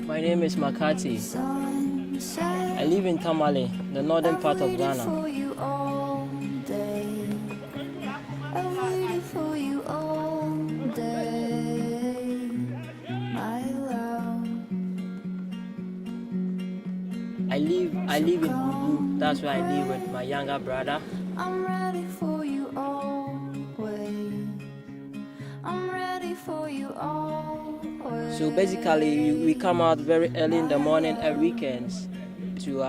My name is Maccarthy. I live in Tamale, the northern part of Ghana. I live in Gugu. That's where I live with my younger brother. I'm ready for you always. I'm ready for you always. So basically, we come out very early in the morning at weekends to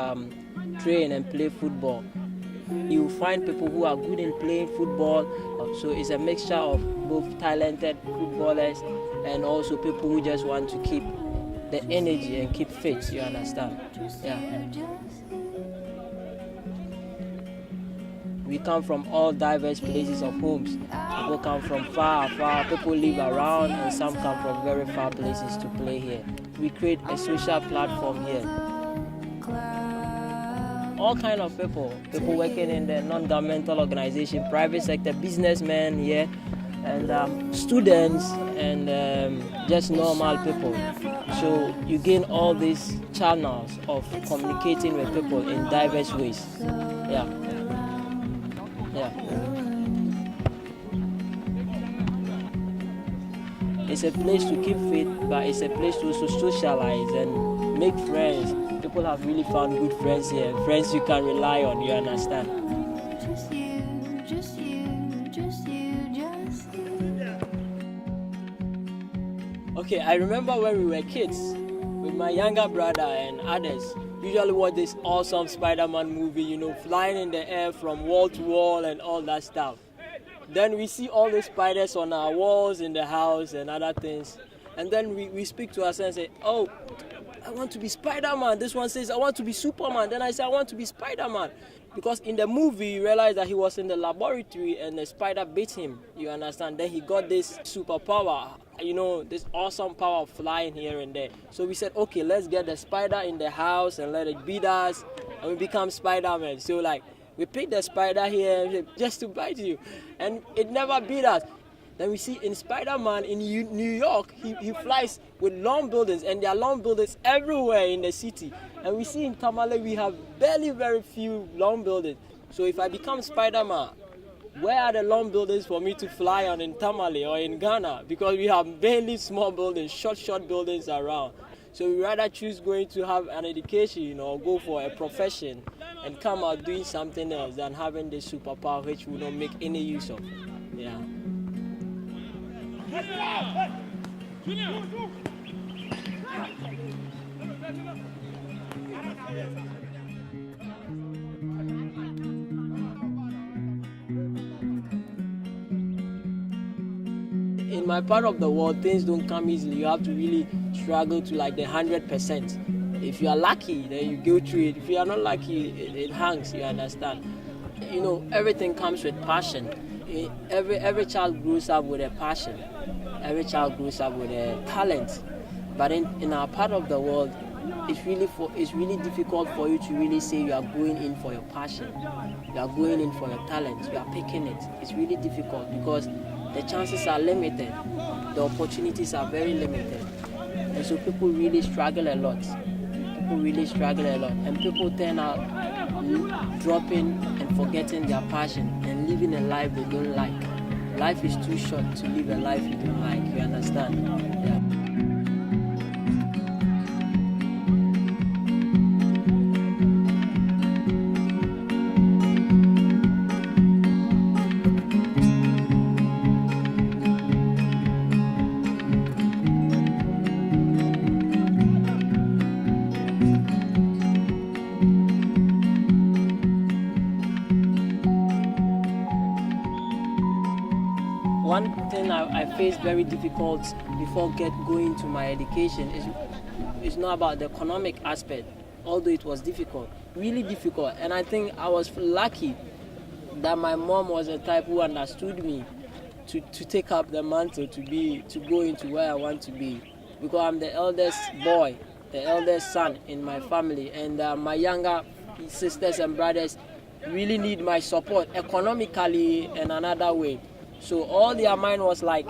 train and play football. You find people who are good in playing football. So it's a mixture of both talented footballers and also people who just want to keep the energy and keep fit, you understand? Yeah. We come from all diverse places of homes. People come from far, people live around, and some come from very far places to play here. We create a social platform here. All kind of people working in the non-governmental organization, private sector, businessmen here, and students, and just normal people. So you gain all these channels of communicating with people in diverse ways. Yeah. It's a place to keep fit, but it's a place to also socialize and make friends. People have really found good friends here, friends you can rely on, you understand? Just you, just you, just you, just you. Okay, I remember when we were kids with my younger brother and others. Usually watch this awesome Spider-Man movie, you know, flying in the air from wall to wall and all that stuff. Then we see all the spiders on our walls in the house and other things. And then we speak to ourselves and say, oh, I want to be Spider-Man. This one says, I want to be Superman. Then I say, I want to be Spider-Man. Because in the movie, you realize that he was in the laboratory and the spider bit him. You understand? Then he got this superpower, you know, this awesome power of flying here and there. So we said, okay, let's get the spider in the house and let it beat us. And we become Spider-Man. So like, we picked the spider here just to bite you. And it never beat us. Then we see in Spider-Man in New York, he flies with long buildings, and there are long buildings everywhere in the city. And we see in Tamale, we have barely very few long buildings. So if I become Spider-Man, where are the long buildings for me to fly on in Tamale or in Ghana? Because we have barely small buildings, short buildings around. So we rather choose going to have an education, you know, or go for a profession and come out doing something else than having this superpower which we don't make any use of. Yeah. In my part of the world, things don't come easily. You have to really struggle to like the 100%. If you are lucky, then you go through it. If you are not lucky, it hangs, you understand? You know, everything comes with passion. Every child grows up with a passion. Every child grows up with a talent. But in our part of the world, it's really difficult for you to really say you are going in for your passion. You are going in for your talent. You are picking it. It's really difficult because the chances are limited. The opportunities are very limited. And so people really struggle a lot. And people turn out dropping and forgetting their passion and living a life they don't like. Life is too short to live a life you don't like, you understand? Yeah. One thing I faced very difficult before going to my education is not about the economic aspect, although it was difficult, really difficult. And I think I was lucky that my mom was the type who understood me to take up the mantle to go into where I want to be. Because I'm the eldest boy, the eldest son in my family, and my younger sisters and brothers really need my support economically and another way. So all their mind was like,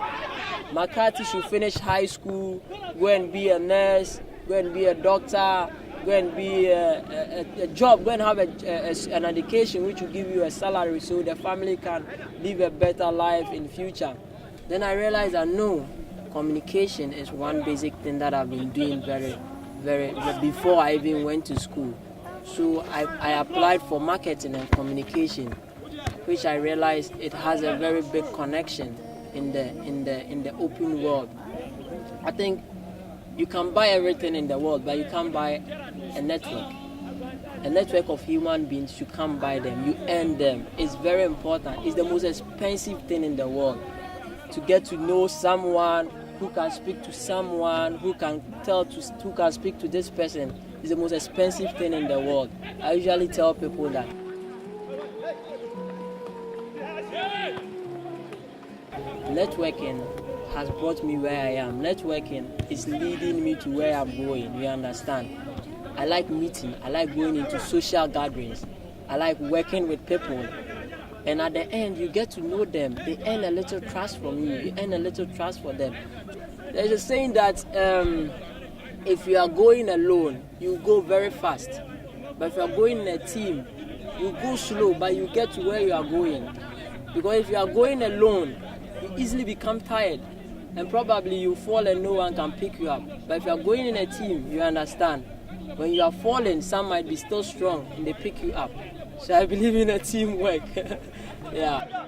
Maccarthy should finish high school, go and be a nurse, go and be a doctor, go and be a job, go and have an education which will give you a salary so the family can live a better life in future. Then I realized that no, communication is one basic thing that I've been doing very before I even went to school. So I applied for marketing and communication, which I realized it has a very big connection in the open world. I think you can buy everything in the world, but you can't buy a network. A network of human beings, you can't buy them, you earn them. It's very important. It's the most expensive thing in the world. To get to know someone who can speak to someone, who can speak to this person is the most expensive thing in the world. I usually tell people that. Networking has brought me where I am. Networking is leading me to where I'm going, you understand? I like meeting, I like going into social gatherings, I like working with people. And at the end, you get to know them. They earn a little trust from you. You earn a little trust for them. There's a saying that if you are going alone, you go very fast. But if you are going in a team, you go slow, but you get to where you are going. Because if you are going alone, you easily become tired. And probably you fall and no one can pick you up. But if you are going in a team, you understand. When you are falling, some might be still strong and they pick you up. So I believe in a teamwork. Yeah.